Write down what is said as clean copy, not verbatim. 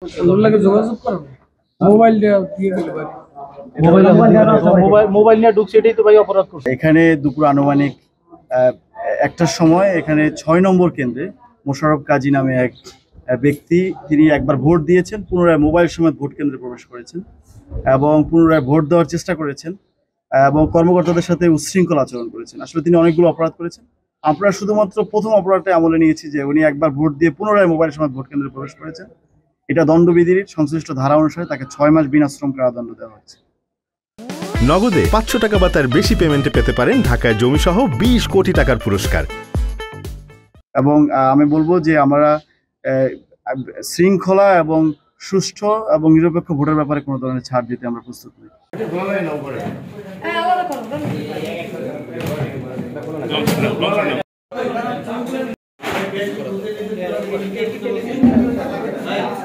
লাগে যোগাযোগ করবে মোবাইল দিয়ে দিলে ভাই মোবাইল নিয়ে ঢুকছে, এটাই তো ভাই অপরাধ করছে। এখানে দুপুর আনুমানিক একটার সময় এখানে ৬ নম্বর কেন্দ্রে মোশাররফ কাজী নামে এক ব্যক্তি, তিনি একবার ভোট দিয়েছেন, পুনরায় মোবাইল সমেত ভোট কেন্দ্রে প্রবেশ করেছেন এবং পুনরায় ভোট দেওয়ার চেষ্টা করেছেন এবং কর্মকর্তাদের সাথে উচ্ছৃঙ্খল আচরণ করেছেন। আসলে তিনি অনেকগুলো অপরাধ করেছেন। আমরা শুধুমাত্র প্রথম অপরাধটা আমলে নিয়েছি যে উনি একবার ভোট দিয়ে পুনরায় মোবাইল সমেত ভোট কেন্দ্রে প্রবেশ করেছেন। এটা দণ্ডবিধির সংশ্লিষ্ট ধারা অনুসারে তাকে ৬ মাস বিনাশ্রম কারাদণ্ড দেওয়া হচ্ছে। নগদে ৫০০ টাকা বা তার বেশি পেমেন্টে পেতে পারেন ঢাকায় জমিসহ ২০ কোটি টাকার পুরস্কার। এবং আমি বলবো যে আমরা শৃঙ্খলা এবং সুষ্ঠু এবং নিরপেক্ষ ভোটের ব্যাপারে কোনো ধরনের ছাড় দিতে আমরা প্রস্তুত নই। আপনি